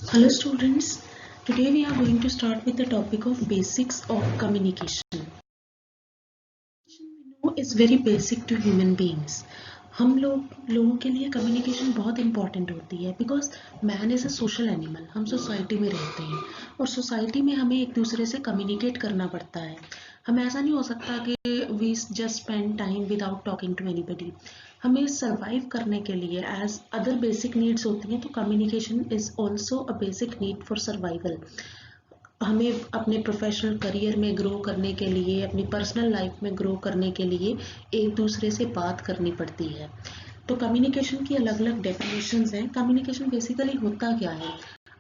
Hello students, today we are going to start with the topic of basics of communication. We know is very basic to human beings. हम लोगों के लिए communication बहुत important होती है because man is a social animal. हम society में रहते हैं और सोसाइटी में हमें एक दूसरे से कम्युनिकेट करना पड़ता है. हम ऐसा नहीं हो सकता कि we just spend time without talking to anybody. हमें सरवाइव करने के लिए एज अदर बेसिक नीड्स होती हैं तो communication is also a basic need for survival. हमें अपने प्रोफेशनल करियर में ग्रो करने के लिए, अपनी पर्सनल लाइफ में ग्रो करने के लिए एक दूसरे से बात करनी पड़ती है. तो कम्युनिकेशन की अलग अलग डेफिनेशंस हैं. कम्युनिकेशन बेसिकली होता क्या है?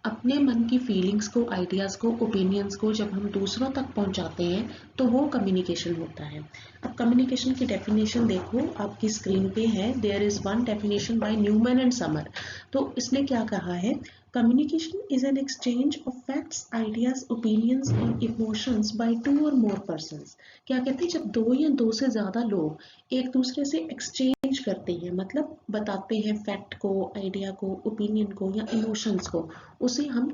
अपने मन की फीलिंग्स को, आइडियाज़ को, ओपिनियंस को जब हम दूसरों तक पहुंचाते हैं तो वो कम्युनिकेशन होता है. अब कम्युनिकेशन की डेफिनेशन देखो, आपकी स्क्रीन पे है. There is one definition by Newman and Summer. तो इसने क्या कहा है? Communication is an exchange of facts, ideas, opinions and emotions by two or more persons. क्या कहते हैं? जब दो या दो से ज्यादा लोग एक दूसरे से एक्सचेंज करते हैं, मतलब बताते हैं फैक्ट को, आइडिया को, ओपिनियन को या इमोशंस को, उसे हम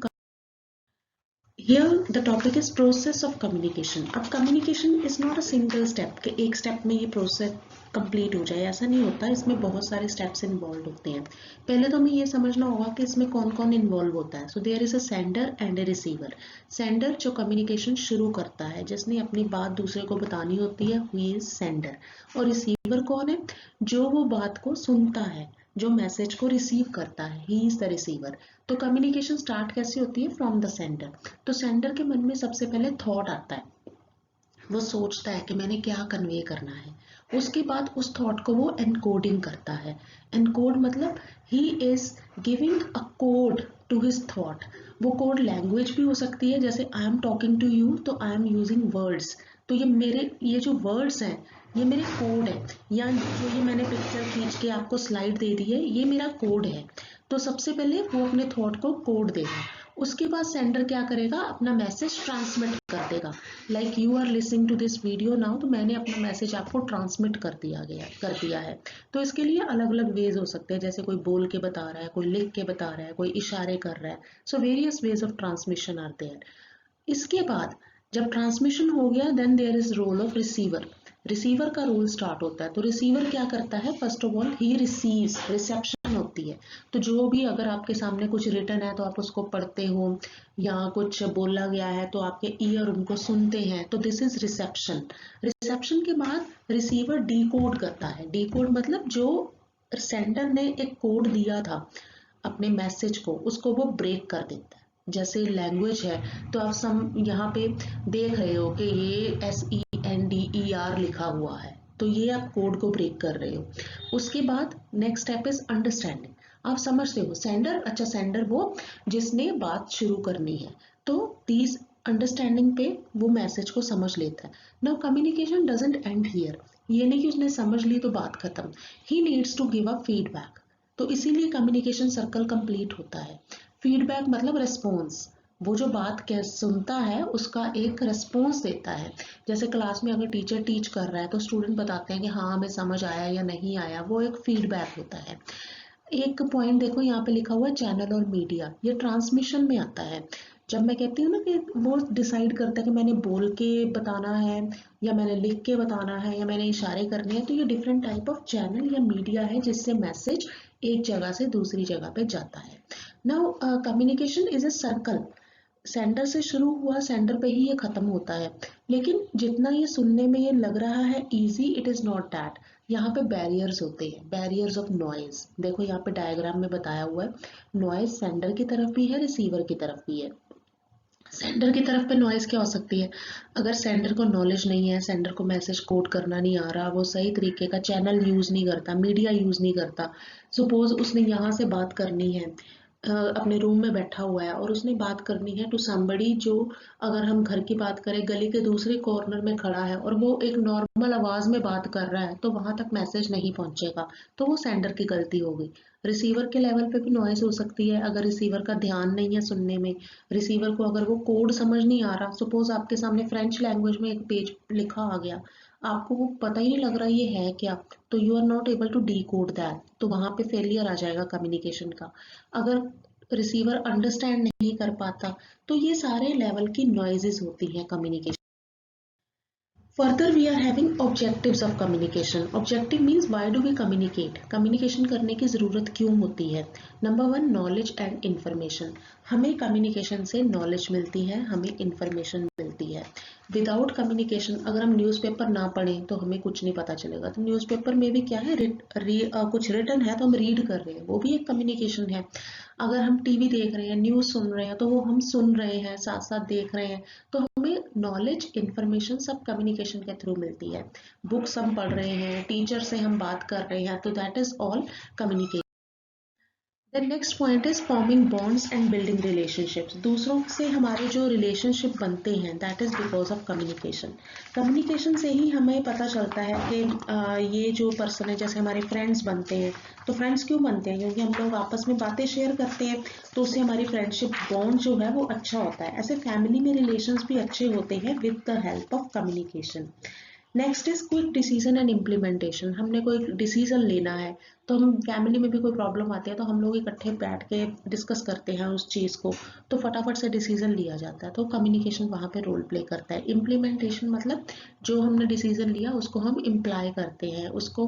Here the topic is process of communication. अब communication is not a single step कि एक स्टेप में ये प्रोसेस कंप्लीट हो जाए, ऐसा नहीं होता. इसमें बहुत सारे स्टेप्स इन्वॉल्व होते हैं. पहले तो हमें ये समझना होगा कि इसमें कौन कौन इन्वॉल्व होता है. So there is a sender and a receiver. Sender जो कम्युनिकेशन शुरू करता है, जिसने अपनी बात दूसरे को बतानी होती है, हुई इज सेंडर. और रिसीवर कौन है? जो वो बात को सुनता है, जो मैसेज को रिसीव करता है, ही इज द रिसीवर. तो कम्युनिकेशन स्टार्ट कैसे होती है? From the sender. तो सेंडर के मन में सबसे पहले थॉट आता है. वो सोचता है कि मैंने क्या कन्वे करना है. उसके बाद उस थॉट को वो एनकोडिंग करता है. एनकोड मतलब he is giving a code to his thought. वो कोड लैंग्वेज भी हो सकती है, जैसे I am talking to you तो आई एम यूजिंग वर्ड्स. तो ये जो वर्ड्स हैं ये मेरे कोड है, या जो ये मैंने पिक्चर खींच के आपको स्लाइड दे दी है ये मेरा कोड है. तो सबसे पहले वो अपने थॉट को कोड देगा. उसके बाद सेंडर क्या करेगा? अपना मैसेज ट्रांसमिट कर देगा. Like you are listening to this video now, तो मैंने अपना मैसेज आपको ट्रांसमिट कर दिया है. तो इसके लिए अलग अलग वेज हो सकते हैं, जैसे कोई बोल के बता रहा है, कोई लिख के बता रहा है, कोई इशारे कर रहा है. So various ways of transmission are there. इसके बाद जब ट्रांसमिशन हो गया, then there is role of receiver. Receiver का रोल स्टार्ट होता है. तो रिसीवर क्या करता है? First of all he receives, reception होती है. तो जो भी, अगर आपके सामने कुछ रिटन है तो आप उसको पढ़ते हो, या कुछ बोला गया है तो आपके ईयर उनको सुनते हैं, तो दिस इज रिसेप्शन. रिसेप्शन के बाद रिसीवर डीकोड करता है. डीकोड मतलब जो सेंडर ने एक कोड दिया था अपने मैसेज को, उसको वो ब्रेक कर देता है. जैसे लैंग्वेज है तो आप यहाँ पे देख रहे हो कि ये SENDER लिखा हुआ है, तो ये आप कोड को ब्रेक कर रहे हो. उसके बाद नेक्स्ट स्टेप इज अंडरस्टैंडिंग. आप समझते हो सेंडर, अच्छा सेंडर वो जिसने बात शुरू करनी है, तो तीस अंडरस्टैंडिंग पे वो मैसेज को समझ लेता है. Now communication doesn't end here. ये नहीं कि उसने समझ ली तो बात खत्म. He needs to give a feedback. तो इसीलिए कम्युनिकेशन सर्कल कंप्लीट होता है. फीडबैक मतलब रिस्पॉन्स. वो जो बात क्या सुनता है उसका एक रिस्पॉन्स देता है. जैसे क्लास में अगर टीचर टीच कर रहा है तो स्टूडेंट बताते हैं कि हाँ हमें समझ आया या नहीं आया, वो एक फीडबैक होता है. एक पॉइंट देखो यहाँ पे लिखा हुआ है चैनल और मीडिया, ये ट्रांसमिशन में आता है. जब मैं कहती हूँ ना कि वो डिसाइड करता है कि मैंने बोल के बताना है या मैंने लिख के बताना है या मैंने इशारे करने हैं, तो ये डिफरेंट टाइप ऑफ चैनल या मीडिया है जिससे मैसेज एक जगह से दूसरी जगह पे जाता है. Now communication is a circle. Sender से शुरू हुआ, सेंडर पे ही ये खत्म होता है. लेकिन जितना ये सुनने में ये लग रहा है easy, it is not that. यहाँ पे बैरियर्स होते हैं, बैरियर्स ऑफ नॉइज. देखो यहाँ पे डायग्राम में बताया हुआ है. नॉइज सेंडर की तरफ भी है, रिसीवर की तरफ भी है. सेंडर की तरफ पे नॉइज क्या हो सकती है? अगर सेंडर को नॉलेज नहीं है, सेंडर को मैसेज कोड करना नहीं आ रहा, वो सही तरीके का चैनल यूज नहीं करता, मीडिया यूज नहीं करता. सपोज उसने यहाँ से बात करनी है, अपने रूम में बैठा हुआ है और उसने बात करनी है टू समबडी जो, अगर हम घर की बात करें, गली के दूसरे कॉर्नर में खड़ा है और वो एक नॉर्मल आवाज में बात कर रहा है, तो वहां तक मैसेज नहीं पहुंचेगा. तो वो सेंडर की गलती हो गई. रिसीवर के लेवल पे भी नॉइज हो सकती है, अगर रिसीवर का ध्यान नहीं है सुनने में. रिसीवर को अगर वो कोड समझ नहीं आ रहा, सपोज आपके सामने फ्रेंच लैंग्वेज में एक पेज लिखा आ गया, आपको वो पता ही नहीं लग रहा ये है क्या, तो you are not able to decode that, तो वहां पे फेलियर आ जाएगा कम्युनिकेशन का. अगर रिसीवर अंडरस्टैंड नहीं कर पाता। तो ये सारे लेवल की नॉइजेस होती हैं communication. Further, we are having objectives of communication. Objective means why do we communicate? Communication करने की ज़रूरत क्यों होती है? Number one, knowledge and information. हमें कम्युनिकेशन से नॉलेज मिलती है, हमें इन्फॉर्मेशन मिलती है। विदाउट कम्युनिकेशन अगर हम न्यूज़पेपर ना पढ़ें तो हमें कुछ नहीं पता चलेगा। तो न्यूज़पेपर में भी क्या है, कुछ रिटन है तो हम रीड कर रहे हैं, वो भी एक कम्युनिकेशन है। अगर हम टीवी देख रहे हैं, न्यूज़ सुन रहे हैं, तो वो हम सुन रहे हैं, साथ साथ देख रहे हैं। तो हमें नॉलेज, इन्फॉर्मेशन सब कम्युनिकेशन के थ्रू मिलती है। बुक्स हम पढ़ रहे हैं, टीचर से हम बात कर रहे हैं, तो that is all communication. The next point is forming bonds and building relationships. दूसरों से हमारे जो रिलेशनशिप बनते हैं that is because of communication. Communication से ही हमें पता चलता है कि ये जो पर्सन है, जैसे हमारे फ्रेंड्स बनते हैं। तो फ्रेंड्स क्यों बनते हैं? क्योंकि हम लोग आपस में बातें शेयर करते हैं, तो उससे हमारी फ्रेंडशिप बॉन्ड जो है वो अच्छा होता है। ऐसे फैमिली में रिलेशंस भी अच्छे होते हैं with the help of communication. Next is quick decision and implementation. हमने कोई डिसीजन लेना है, तो हम फैमिली में भी कोई प्रॉब्लम आती है तो हम लोग इकट्ठे बैठ के डिस्कस करते हैं उस चीज़ को, तो फटाफट से डिसीजन लिया जाता है। तो कम्युनिकेशन वहाँ पे रोल प्ले करता है। इम्प्लीमेंटेशन मतलब जो हमने डिसीजन लिया उसको हम इम्प्लाई करते हैं, उसको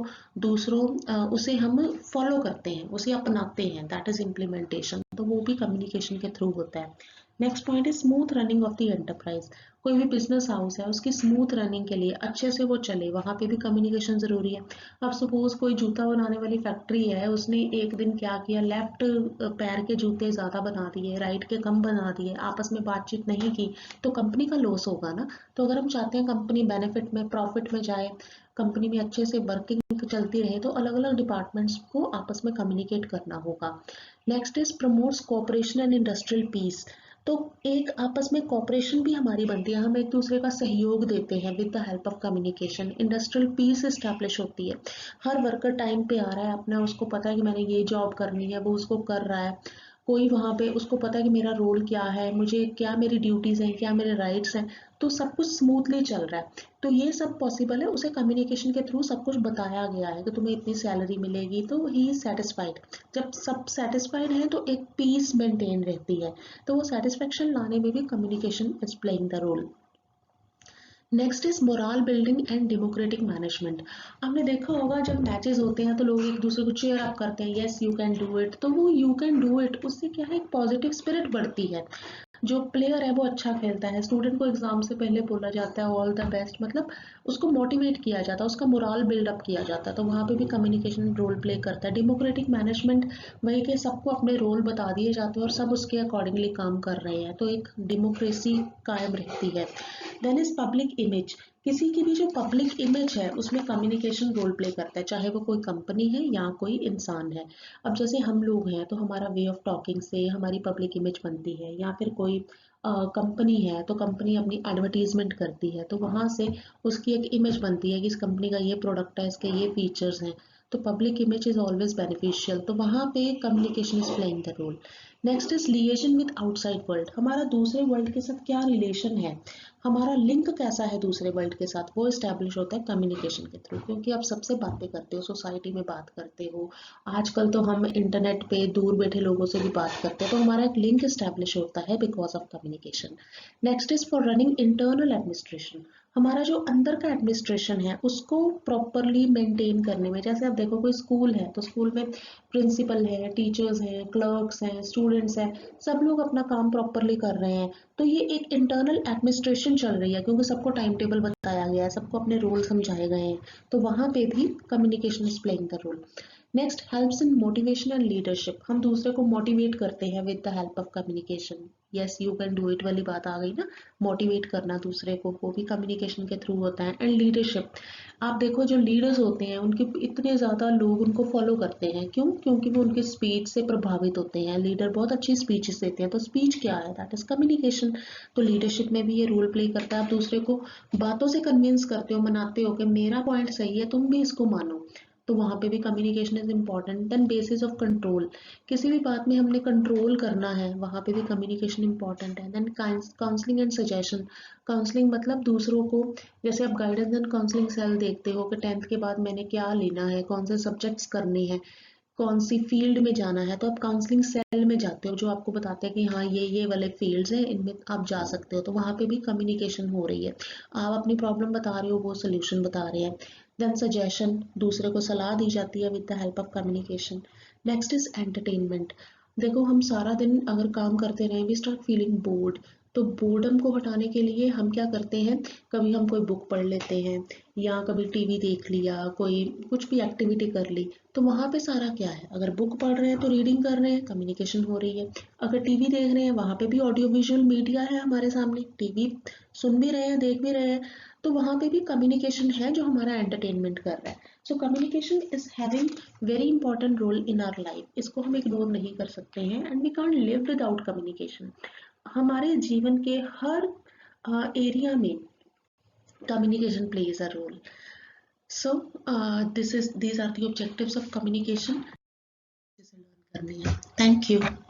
उसे हम फॉलो करते हैं, उसे अपनाते हैं, दैट इज इम्प्लीमेंटेशन। तो वो भी कम्युनिकेशन के थ्रू होता है। Next point is smooth running of the enterprise. कोई भी बिजनेस हाउस है, उसकी स्मूथ रनिंग के लिए, अच्छे से वो चले, वहाँ पे भी कम्युनिकेशन ज़रूरी है। अब सपोज कोई जूता बनाने वाली फैक्ट्री है, उसने एक दिन क्या किया, लेफ्ट पैर के जूते ज़्यादा बना दिए, राइट के कम बना दिए, आपस में बातचीत नहीं की, तो कंपनी का लॉस होगा ना। तो अगर हम चाहते हैं कंपनी बेनिफिट में, प्रॉफिट में जाए, कंपनी में अच्छे से वर्किंग चलती रहे, तो अलग अलग डिपार्टमेंट्स को आपस में कम्युनिकेट करना होगा। Next is promotes cooperation and industrial peace. तो एक आपस में कॉपरेशन भी हमारी बनती है, हम एक दूसरे का सहयोग देते हैं with the help of communication. Industrial peace establish होती है। हर वर्कर टाइम पे आ रहा है अपना, उसको पता है कि मैंने ये जॉब करनी है, वो उसको कर रहा है। कोई वहाँ पे उसको पता है कि मेरा रोल क्या है, मुझे क्या मेरी ड्यूटीज़ हैं, क्या मेरे राइट्स हैं। तो सब कुछ स्मूथली चल रहा है। तो ये सब पॉसिबल है, उसे कम्युनिकेशन के थ्रू सब कुछ बताया गया है कि तुम्हें इतनी सैलरी मिलेगी, तो ही इज सेटिस्फाइड। जब सब सेटिस्फाइड हैं तो एक पीस मेंटेन रहती है। तो वो सेटिस्फेक्शन लाने में भी communication is playing the role. Next is moral building and democratic management. आपने देखा होगा जब मैचेस होते हैं तो लोग एक दूसरे को चेयर अप करते हैं, yes you can do it. तो वो यू कैन डू इट, उससे क्या है, एक पॉजिटिव स्पिरिट बढ़ती है। जो प्लेयर है वो अच्छा खेलता है, स्टूडेंट को एग्जाम से पहले बोला जाता है ऑल द बेस्ट, मतलब उसको मोटिवेट किया जाता है, उसका मोरल बिल्डअप किया जाता है। तो वहाँ पे भी कम्युनिकेशन रोल प्ले करता है। डेमोक्रेटिक मैनेजमेंट वही कि सबको अपने रोल बता दिए जाते हैं और सब उसके अकॉर्डिंगली काम कर रहे हैं, तो एक डेमोक्रेसी कायम रहती है। Then is public image. किसी की भी जो पब्लिक इमेज है उसमें कम्युनिकेशन रोल प्ले करता है, चाहे वो कोई कंपनी है या कोई इंसान है। अब जैसे हम लोग हैं तो हमारा वे ऑफ टॉकिंग से हमारी पब्लिक इमेज बनती है, या फिर कोई कंपनी है तो कंपनी अपनी एडवर्टीजमेंट करती है, तो वहाँ से उसकी एक इमेज बनती है कि इस कंपनी का ये प्रोडक्ट है, इसके ये फीचर्स हैं। तो public image is always beneficial, तो वहाँ पे communication is playing the role. Next is liaison with outside world. हमारा दूसरे वर्ल्ड के साथ क्या रिलेशन है, हमारा लिंक कैसा है दूसरे वर्ल्ड के साथ, वो इस्टेब्लिश होता है कम्युनिकेशन के थ्रू। क्योंकि आप सबसे बातें करते हो, सोसाइटी में बात करते हो, आजकल तो हम इंटरनेट पे दूर बैठे लोगों से भी बात करते हैं, तो हमारा एक लिंक इस्टेब्लिश होता है because of communication. Next is for running internal administration. हमारा जो अंदर का एडमिनिस्ट्रेशन है उसको प्रॉपरली मेंटेन करने में, जैसे आप देखो कोई स्कूल है तो स्कूल में प्रिंसिपल है, टीचर्स हैं, क्लर्क्स हैं, स्टूडेंट्स हैं, सब लोग अपना काम प्रॉपरली कर रहे हैं। तो ये एक इंटरनल एडमिनिस्ट्रेशन चल रही है, क्योंकि सबको टाइम टेबल बताया गया है, सबको अपने रोल समझाए गए हैं। तो वहाँ पे भी communication is playing the role. Next, helps in motivation and leadership. हम दूसरे को मोटिवेट करते हैं with the help of communication. Yes you can do it वाली बात आ गई ना, मोटिवेट करना दूसरे को, वो भी कम्युनिकेशन के थ्रू होता है। एंड लीडरशिप, आप देखो जो लीडर्स होते हैं उनके इतने ज़्यादा लोग उनको फॉलो करते हैं, क्यों? क्योंकि वो उनकी स्पीच से प्रभावित होते हैं। लीडर बहुत अच्छी स्पीचेस देते हैं, तो स्पीच क्या है, दैट इज कम्युनिकेशन। तो लीडरशिप में भी ये रोल प्ले करता है। आप दूसरे को बातों से कन्विंस करते हो, मनाते हो कि मेरा पॉइंट सही है, तुम भी इसको मानो। तो वहाँ पे भी communication is important. Then basis of control, किसी भी बात में हमने कंट्रोल करना है, वहाँ पे भी कम्युनिकेशन इंपॉर्टेंट है। Then counselling and suggestion. Counselling मतलब दूसरों को, जैसे आप गाइडेंस एंड काउंसलिंग सेल देखते हो कि 10th के बाद मैंने क्या लेना है, कौन से सब्जेक्ट्स करने हैं, कौन सी फील्ड में जाना है, तो आप काउंसलिंग सेल में जाते हो जो आपको बताते हैं कि हाँ ये वाले फील्ड्स हैं, इनमें आप जा सकते हो, तो वहाँ पे भी कम्युनिकेशन हो रही है। आप अपनी प्रॉब्लम बता रहे हो, वो सोल्यूशन बता रहे हैं। देन सजेशन, दूसरे को सलाह दी जाती है with the help of communication. Next is entertainment. देखो हम सारा दिन अगर काम करते रहें, वी स्टार्ट फीलिंग बोर्ड, तो बोर्डम को हटाने के लिए हम क्या करते हैं, कभी हम कोई बुक पढ़ लेते हैं, या कभी टीवी देख लिया, कोई कुछ भी एक्टिविटी कर ली। तो वहाँ पे सारा क्या है, अगर बुक पढ़ रहे हैं तो रीडिंग कर रहे हैं, कम्युनिकेशन हो रही है। अगर टीवी देख रहे हैं, वहाँ पे भी ऑडियो विजुअल मीडिया है हमारे सामने, टीवी सुन भी रहे हैं, देख भी रहे हैं, तो वहाँ पे भी कम्युनिकेशन है जो हमारा एंटरटेनमेंट कर रहा है। So communication is having very important role in our life, इसको हम इग्नोर नहीं कर सकते हैं, and we can't live without communication. हमारे जीवन के हर एरिया में communication plays a role. So these are the objectives of communication जिसे learn करनी है। Thank you.